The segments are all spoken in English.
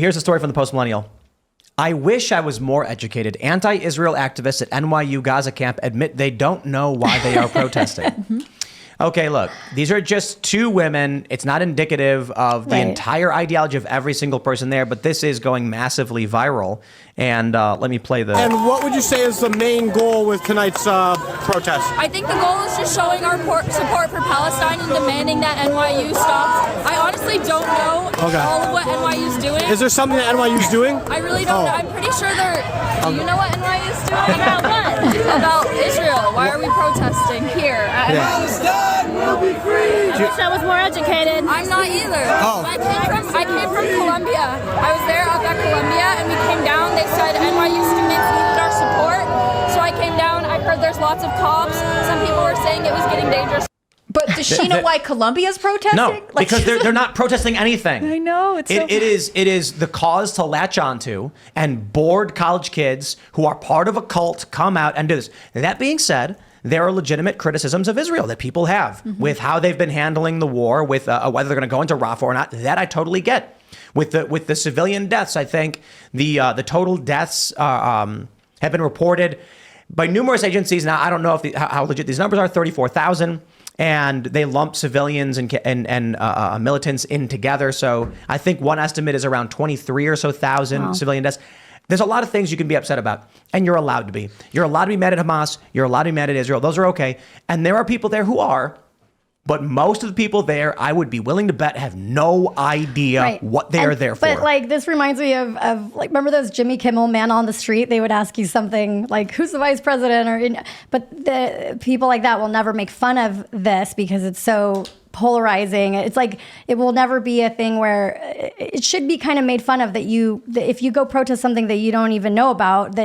Here's a story from the Post-Millennial. I wish I was more educated. Anti-Israel activists at NYU Gaza camp admit they don't know why they are protesting. Okay, look, these are just two women. It's not indicative of the entire ideology of every single person there, but this is going massively viral. And let me play the... And what would you say is the main goal with tonight's protest? I think the goal is just showing our support for Palestine and demanding that NYU stops. I honestly don't know all of what NYU's doing. Is there something that NYU's doing? I really don't know. I'm pretty sure they're... Do you know what NYU's doing? About what? About Israel. Why are we protesting here? Palestine will be free! I wish I was more educated. I'm not either. I came from Columbia. I was there up at Columbia, and we came down. They said NYU students needed our support, so I came down. I heard there's lots of cops. Some people were saying it was getting dangerous. But does she know why Columbia's protesting? No, because they're not protesting anything. I know. It is the cause to latch onto, and bored college kids who are part of a cult come out and do this. That being said, there are legitimate criticisms of Israel that people have with how they've been handling the war, with whether they're going to go into Rafah or not. That I totally get. With the civilian deaths, I think the total deaths have been reported by numerous agencies. Now, I don't know if how legit these numbers are. 34,000. And they lump civilians and militants in together. So I think one estimate is around 23 or so thousand civilian deaths. There's a lot of things you can be upset about, and you're allowed to be. You're allowed to be mad at Hamas. You're allowed to be mad at Israel. Those are okay. And there are people there who are, but most of the people there, I would be willing to bet, have no idea what they are there for. But like, this reminds me of like, remember those Jimmy Kimmel Man on the Street? They would ask you something like, who's the vice president? But the people like that will never make fun of this because it's so polarizing. It's like, it will never be a thing where it should be kind of made fun of that if you go protest something that you don't even know about,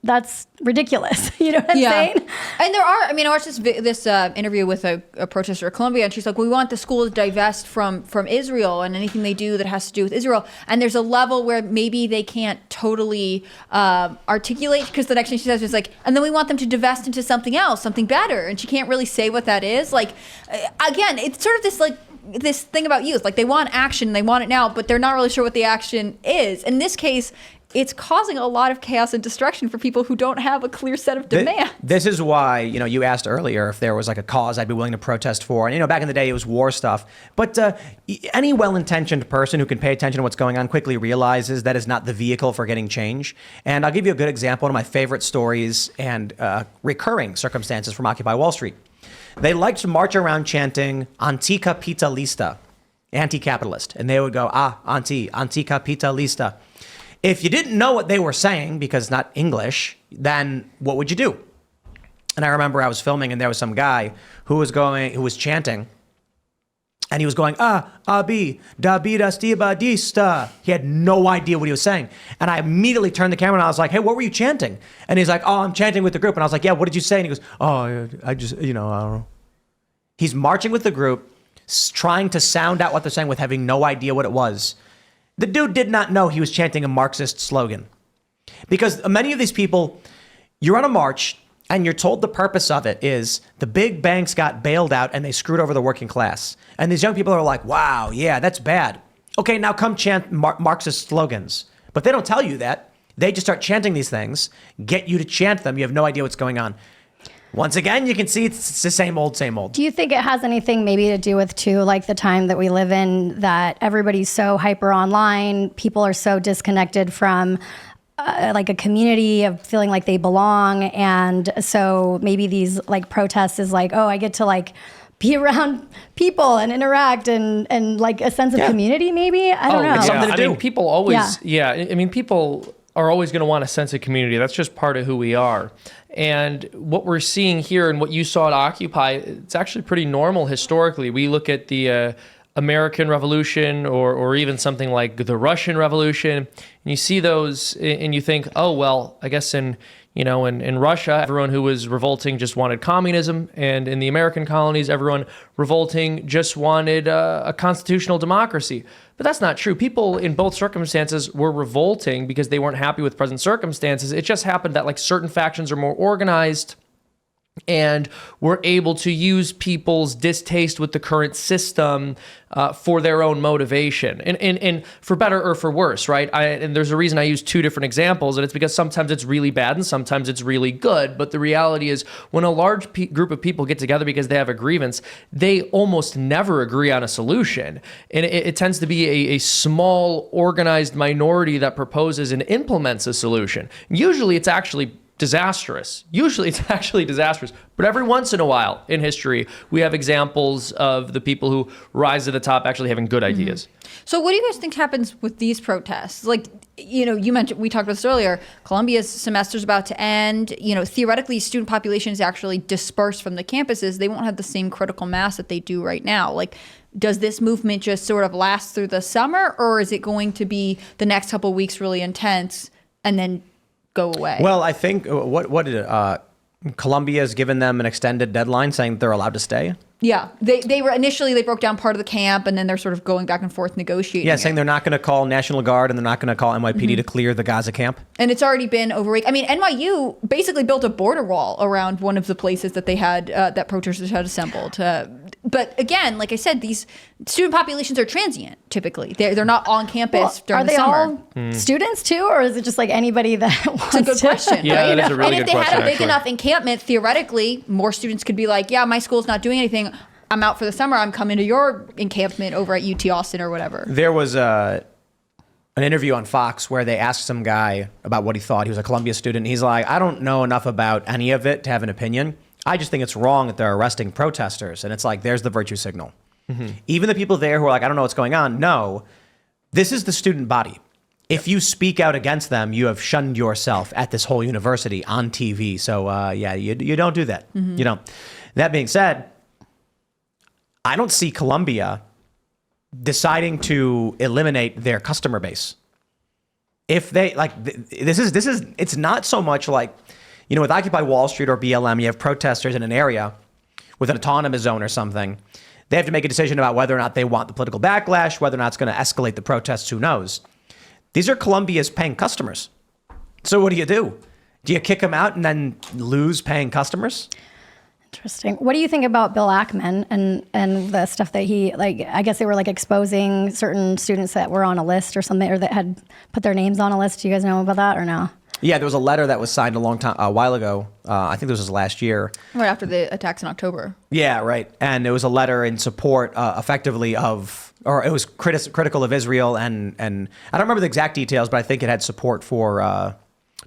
that's ridiculous. You know what I'm saying? And there are, I watched this interview with a protester at Columbia, and she's like, we want the school to divest from Israel and anything they do that has to do with Israel. And there's a level where maybe they can't totally articulate, because the next thing she says is like, and then we want them to divest into something else, something better. And she can't really say what that is. Like, again, it's sort of this like, this thing about youth, like they want action, they want it now, but they're not really sure what the action is. In this case, it's causing a lot of chaos and destruction for people who don't have a clear set of demands. This is why, you asked earlier if there was like a cause I'd be willing to protest for. And, back in the day, it was war stuff. But any well-intentioned person who can pay attention to what's going on quickly realizes that is not the vehicle for getting change. And I'll give you a good example. One of my favorite stories and recurring circumstances from Occupy Wall Street. They liked to march around chanting anticapitalista, anti-capitalist. And they would go, anticapitalista. If you didn't know what they were saying, because it's not English, then what would you do? And I remember I was filming and there was some guy who was chanting, and he was going, abi, dabida stibadista. He had no idea what he was saying. And I immediately turned the camera and I was like, hey, what were you chanting? And he's like, I'm chanting with the group. And I was like, yeah, what did you say? And he goes, I just, I don't know. He's marching with the group, trying to sound out what they're saying with having no idea what it was. The dude did not know he was chanting a Marxist slogan. Because many of these people, you're on a march and you're told the purpose of it is the big banks got bailed out and they screwed over the working class. And these young people are like, wow, yeah, that's bad. Okay, now come chant Marxist slogans. But they don't tell you that. They just start chanting these things, get you to chant them. You have no idea what's going on. Once again, you can see it's the same old, same old. Do you think it has anything maybe to do with, too, like the time that we live in, that everybody's so hyper online, people are so disconnected from like a community of feeling like they belong, and so maybe these like protests is like, I get to like be around people and interact and like a sense of community, maybe? I don't know. It's something to do. People always, people are always going to want a sense of community. That's just part of who we are. And what we're seeing here and what you saw at Occupy, it's actually pretty normal historically. We look at the American Revolution or even something like the Russian Revolution, and you see those and you think, I guess in Russia, everyone who was revolting just wanted communism, and in the American colonies, everyone revolting just wanted a constitutional democracy. But that's not true. People in both circumstances were revolting because they weren't happy with present circumstances. It just happened that like certain factions are more organized and were able to use people's distaste with the current system for their own motivation, and for better or for worse, right? And there's a reason I use two different examples, and it's because sometimes it's really bad and sometimes it's really good. But the reality is, when a large group of people get together because they have a grievance, they almost never agree on a solution. And it tends to be a small, organized minority that proposes and implements a solution. Usually it's actually disastrous. But every once in a while in history, we have examples of the people who rise to the top actually having good ideas. So what do you guys think happens with these protests? Like, you mentioned, we talked about this earlier, Columbia's semester's about to end. Theoretically, student population is actually dispersed from the campuses. They won't have the same critical mass that they do right now. Like, does this movement just sort of last through the summer, or is it going to be the next couple of weeks really intense and then go away? Well, I think what did Columbia has given them an extended deadline saying that they're allowed to stay. Yeah, they were initially, they broke down part of the camp, and then they're sort of going back and forth negotiating. Yeah, saying they're not going to call National Guard and they're not going to call NYPD to clear the Gaza camp. And it's already been over a week. I mean, NYU basically built a border wall around one of the places that they had, that protesters had assembled. But again, like I said, these student populations are transient, typically. They're not on campus during the summer. Are they all students too, or is it just like anybody that wants to? It's a good question. Yeah, right? that is a really and if good they question, had a big actually. enough encampment, theoretically, more students could be like, yeah, my school's not doing anything. I'm out for the summer. I'm coming to your encampment over at UT Austin or whatever. There was an interview on Fox where they asked some guy about what he thought. He was a Columbia student. He's like, I don't know enough about any of it to have an opinion. I just think it's wrong that they're arresting protesters. And it's like, there's the virtue signal. Even the people there who are like, I don't know what's going on. No, this is the student body. If you speak out against them, you have shunned yourself at this whole university on TV. So you don't do that. You don't. That being said, I don't see Columbia deciding to eliminate their customer base. If they it's not so much like, with Occupy Wall Street or BLM, you have protesters in an area with an autonomous zone or something. They have to make a decision about whether or not they want the political backlash, whether or not it's going to escalate the protests, who knows. These are Columbia's paying customers. So what do? Do you kick them out and then lose paying customers? Interesting. What do you think about Bill Ackman and the stuff that he, I guess they were exposing certain students that were on a list or something, or that had put their names on a list. Do you guys know about that or no? Yeah, there was a letter that was signed a while ago. I think this was last year. Right after the attacks in October. Yeah, right. And it was a letter in support, effectively, or it was critical of Israel, and I don't remember the exact details, but I think it had support for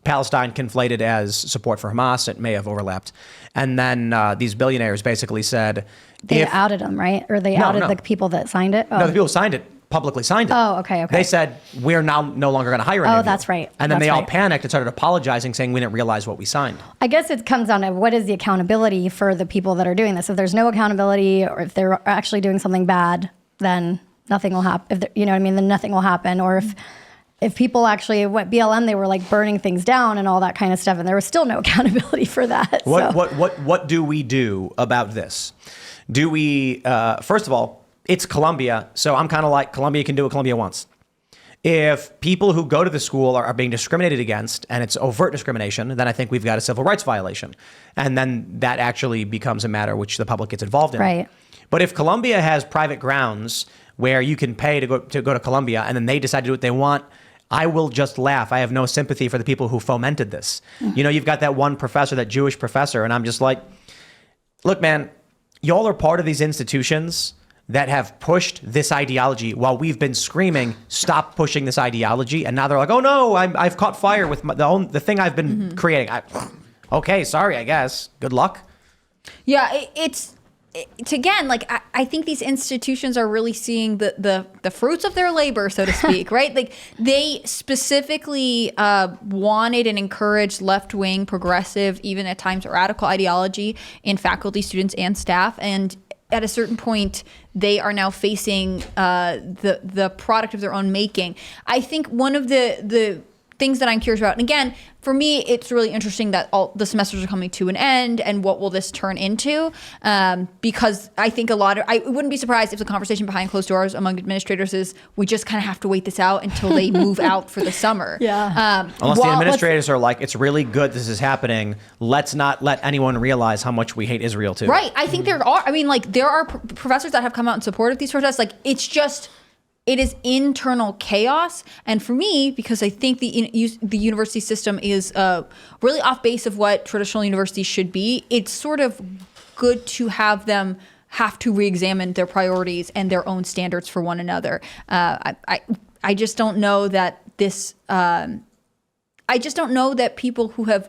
Palestine conflated as support for Hamas. It may have overlapped. And then these billionaires basically said... They outed them, right? Or they outed the people that signed it? Oh. No, the people who signed it publicly signed it. Oh, okay. They said, we're now no longer going to hire any of you. That's right. And then That's they all right. panicked and started apologizing, saying we didn't realize what we signed. I guess it comes down to what is the accountability for the people that are doing this. If there's no accountability, or if they're actually doing something bad, then nothing will happen. Then nothing will happen. Or if people actually went BLM, they were burning things down and all that kind of stuff, and there was still no accountability for that. What do we do about this? Do we first of all, it's Columbia, so I'm kind of like, Columbia can do what Columbia wants. If people who go to the school are being discriminated against, and it's overt discrimination, then I think we've got a civil rights violation. And then that actually becomes a matter which the public gets involved in. Right. But if Columbia has private grounds where you can pay to go to Columbia, and then they decide to do what they want, I will just laugh. I have no sympathy for the people who fomented this. You've got that one professor, that Jewish professor, and I'm just like, look, man, y'all are part of these institutions that have pushed this ideology while we've been screaming, stop pushing this ideology. And now they're like, oh no, I've caught fire with the thing I've been creating. Okay, sorry, I guess. Good luck. Yeah, it's again, I think these institutions are really seeing the fruits of their labor, so to speak, right? They specifically wanted and encouraged left-wing, progressive, even at times radical ideology in faculty, students, and staff. And at a certain point, they are now facing the product of their own making. I think one of the things that I'm curious about. And again, for me, it's really interesting that all the semesters are coming to an end, and what will this turn into? Because I think I wouldn't be surprised if the conversation behind closed doors among administrators is we just kind of have to wait this out until they move out for the summer. Yeah. Unless the administrators are like, it's really good this is happening. Let's not let anyone realize how much we hate Israel too. Right. I think there are professors that have come out in support of these protests. Like, it is internal chaos. And for me, because I think the university system is really off base of what traditional universities should be, it's sort of good to have them have to re-examine their priorities and their own standards for one another. I just don't know that this... I just don't know that people who have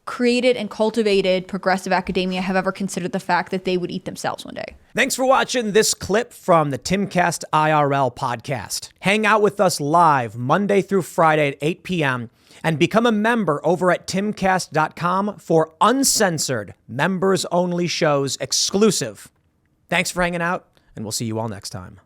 created and cultivated progressive academia have ever considered the fact that they would eat themselves one day. Thanks for watching this clip from the Timcast IRL podcast. Hang out with us live Monday through Friday at 8 p.m. and become a member over at timcast.com for uncensored, members-only shows exclusive. Thanks for hanging out, and we'll see you all next time.